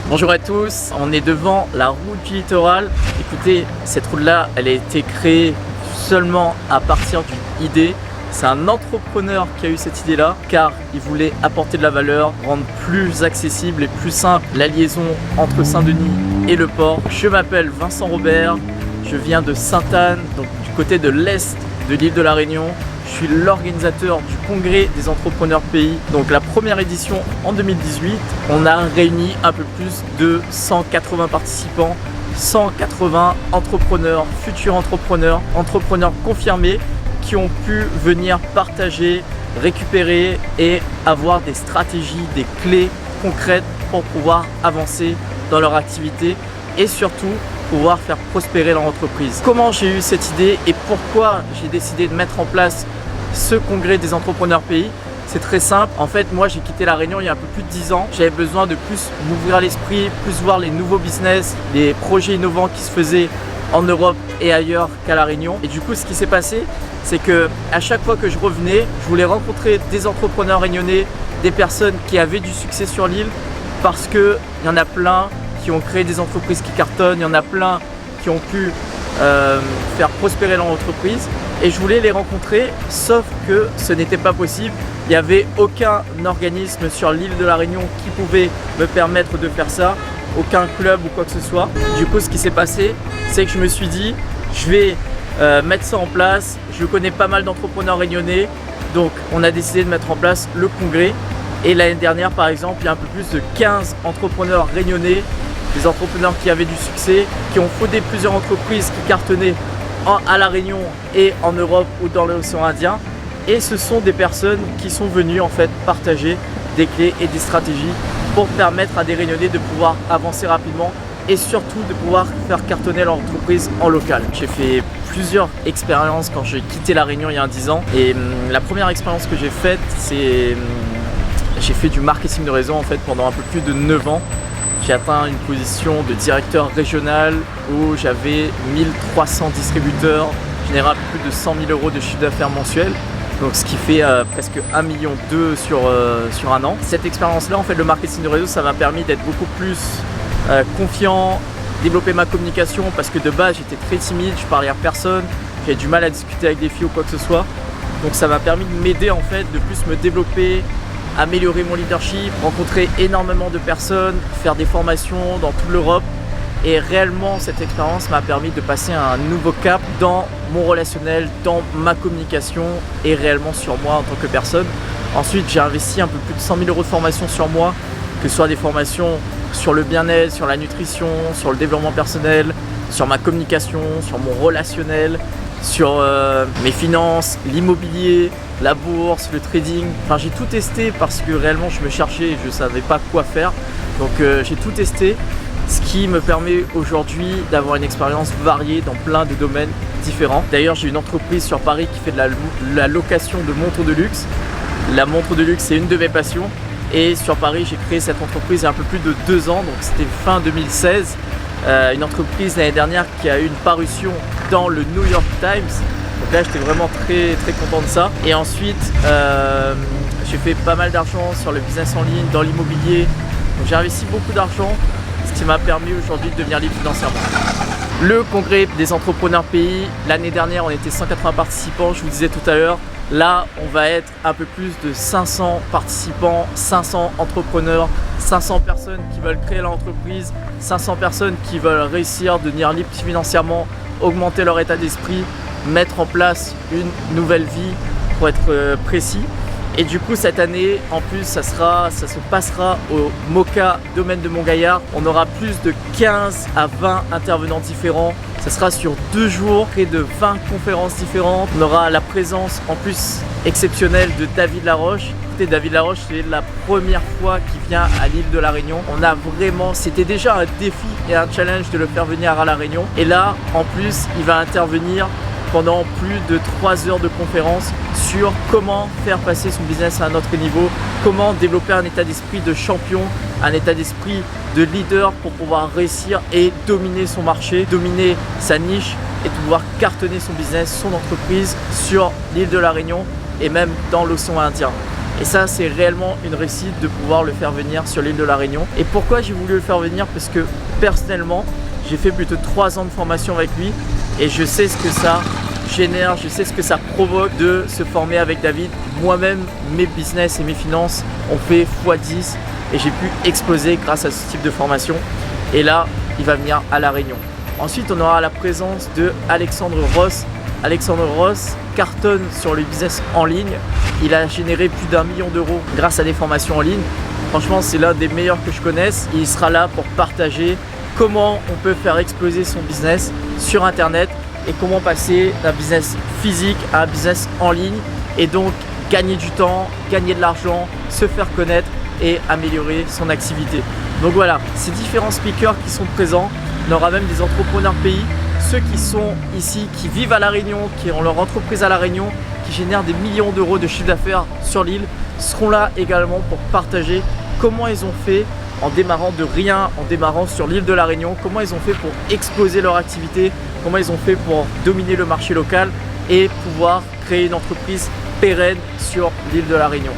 Bonjour à tous, on est devant la route du littoral. Écoutez, cette route-là, elle a été créée seulement à partir d'une idée. C'est un entrepreneur qui a eu cette idée-là car il voulait apporter de la valeur, rendre plus accessible et plus simple la liaison entre Saint-Denis et le port. Je m'appelle Vincent Robert, je viens de Sainte-Anne, donc du côté de l'est de l'île de la Réunion. Je suis l'organisateur du congrès des entrepreneurs pays, donc la première édition en 2018. On a réuni un peu plus de 180 participants, 180 entrepreneurs, futurs entrepreneurs, entrepreneurs confirmés qui ont pu venir partager, récupérer et avoir des stratégies, des clés concrètes pour pouvoir avancer dans leur activité et surtout pouvoir faire prospérer leur entreprise. Comment j'ai eu cette idée et pourquoi j'ai décidé de mettre en place ce congrès des entrepreneurs pays? C'est très simple. En fait, moi, j'ai quitté la Réunion il y a un peu plus de 10 ans. J'avais besoin de plus m'ouvrir l'esprit, plus voir les nouveaux business, les projets innovants qui se faisaient en Europe et ailleurs qu'à la Réunion. Et du coup, ce qui s'est passé, c'est que à chaque fois que je revenais, je voulais rencontrer des entrepreneurs réunionnais, des personnes qui avaient du succès sur l'île, parce qu'il y en a plein qui ont créé des entreprises qui cartonnent, il y en a plein qui ont pu faire prospérer leur entreprise et je voulais les rencontrer, sauf que ce n'était pas possible. Il n'y avait aucun organisme sur l'île de la Réunion qui pouvait me permettre de faire ça, aucun club ou quoi que ce soit. Du coup, ce qui s'est passé, c'est que je me suis dit, je vais mettre ça en place. Je connais pas mal d'entrepreneurs réunionnais, donc on a décidé de mettre en place le congrès. Et l'année dernière, par exemple, il y a un peu plus de 15 entrepreneurs réunionnais, des entrepreneurs qui avaient du succès, qui ont fondé plusieurs entreprises qui cartonnaient à la Réunion et en Europe ou dans l'océan Indien. Et ce sont des personnes qui sont venues en fait partager des clés et des stratégies pour permettre à des Réunionnais de pouvoir avancer rapidement et surtout de pouvoir faire cartonner leur entreprise en local. J'ai fait plusieurs expériences quand j'ai quitté la Réunion il y a 10 ans et la première expérience que j'ai faite, c'est j'ai fait du marketing de réseau en fait pendant un peu plus de 9 ans. J'ai atteint une position de directeur régional où j'avais 1300 distributeurs, générais plus de 100 000 € de chiffre d'affaires mensuel, donc ce qui fait presque 1,2 million sur un an. Cette expérience-là, en fait, le marketing de réseau, ça m'a permis d'être beaucoup plus confiant, développer ma communication parce que de base, j'étais très timide, je parlais à personne, j'avais du mal à discuter avec des filles ou quoi que ce soit. Donc ça m'a permis de m'aider en fait, de plus me développer, améliorer mon leadership, rencontrer énormément de personnes, faire des formations dans toute l'Europe. Et réellement, cette expérience m'a permis de passer à un nouveau cap dans mon relationnel, dans ma communication et réellement sur moi en tant que personne. Ensuite, j'ai investi un peu plus de 100 000 € de formation sur moi, que ce soit des formations sur le bien-être, sur la nutrition, sur le développement personnel, sur ma communication, sur mon relationnel, sur mes finances, l'immobilier, la bourse, le trading. Enfin, j'ai tout testé parce que réellement je me cherchais et je ne savais pas quoi faire. Donc j'ai tout testé, ce qui me permet aujourd'hui d'avoir une expérience variée dans plein de domaines différents. D'ailleurs, j'ai une entreprise sur Paris qui fait de la location de montres de luxe. La montre de luxe, c'est une de mes passions. Et sur Paris, j'ai créé cette entreprise il y a un peu plus de 2 ans, donc c'était fin 2016. Une entreprise l'année dernière qui a eu une parution dans le New York Times. Donc là, j'étais vraiment très content de ça. Et ensuite, j'ai fait pas mal d'argent sur le business en ligne, dans l'immobilier. Donc j'ai investi beaucoup d'argent, ce qui m'a permis aujourd'hui de devenir libre financièrement. Le congrès des entrepreneurs pays, l'année dernière, on était 180 participants, je vous disais tout à l'heure. Là, on va être un peu plus de 500 participants, 500 entrepreneurs, 500 personnes qui veulent créer leur entreprise, 500 personnes qui veulent réussir à devenir libres financièrement, augmenter leur état d'esprit, mettre en place une nouvelle vie pour être précis. Et du coup, cette année, en plus, ça se passera au Moka Domaine de Montgaillard. On aura plus de 15 à 20 intervenants différents. Ça sera sur 2 jours, près de 20 conférences différentes. On aura la présence en plus exceptionnelle de David Laroche. Écoutez, David Laroche, c'est la première fois qu'il vient à l'île de la Réunion. C'était déjà un défi et un challenge de le faire venir à la Réunion. Et là, en plus, il va intervenir pendant plus de 3 heures de conférence sur comment faire passer son business à un autre niveau, comment développer un état d'esprit de champion, un état d'esprit de leader pour pouvoir réussir et dominer son marché, dominer sa niche et pouvoir cartonner son business, son entreprise sur l'île de la Réunion et même dans l'océan Indien. Et ça, c'est réellement une réussite de pouvoir le faire venir sur l'île de la Réunion. Et pourquoi j'ai voulu le faire venir? Parce que personnellement, j'ai fait plus de 3 ans de formation avec lui et je sais ce que ça génère, je sais ce que ça provoque de se former avec David. Moi-même, mes business et mes finances ont fait x10 et j'ai pu exploser grâce à ce type de formation. Et là, il va venir à la Réunion. Ensuite, on aura la présence de Alexandre Ross. Alexandre Ross cartonne sur le business en ligne. Il a généré plus d'1 million d'euros grâce à des formations en ligne. Franchement, c'est l'un des meilleurs que je connaisse. Il sera là pour partager comment on peut faire exploser son business sur Internet et comment passer d'un business physique à un business en ligne et donc gagner du temps, gagner de l'argent, se faire connaître et améliorer son activité. Donc voilà, ces différents speakers qui sont présents, on aura même des entrepreneurs pays, ceux qui sont ici, qui vivent à La Réunion, qui ont leur entreprise à La Réunion, qui génèrent des millions d'euros de chiffre d'affaires sur l'île, seront là également pour partager comment ils ont fait en démarrant de rien, en démarrant sur l'île de La Réunion, comment ils ont fait pour exploser leur activité, comment ils ont fait pour dominer le marché local et pouvoir créer une entreprise pérenne sur l'île de La Réunion.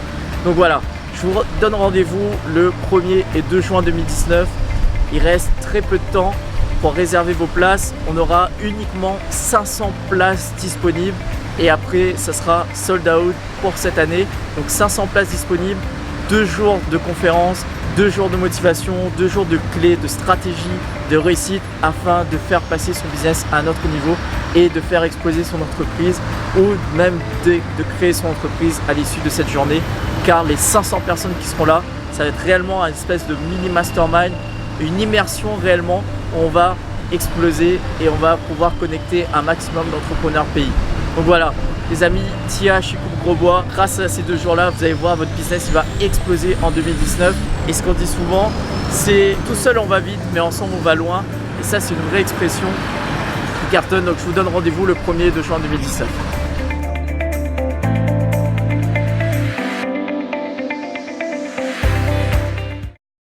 Donc voilà, je vous donne rendez-vous le 1er et 2 juin 2019. Il reste très peu de temps pour réserver vos places. On aura uniquement 500 places disponibles et après ça sera sold out pour cette année. Donc 500 places disponibles, 2 jours de conférence, 2 jours de motivation, 2 jours de clés, de stratégie, de réussite afin de faire passer son business à un autre niveau et de faire exploser son entreprise ou même de créer son entreprise à l'issue de cette journée. Car les 500 personnes qui seront là, ça va être réellement une espèce de mini mastermind, une immersion réellement où on va exploser et on va pouvoir connecter un maximum d'entrepreneurs pays. Donc voilà, les amis, Tia chez Coupe Grosbois, grâce à ces 2 jours-là, vous allez voir, votre business il va exploser en 2019. Et ce qu'on dit souvent, c'est tout seul on va vite, mais ensemble on va loin. Et ça, c'est une vraie expression qui cartonne. Donc je vous donne rendez-vous le 1er et 2 juin 2019.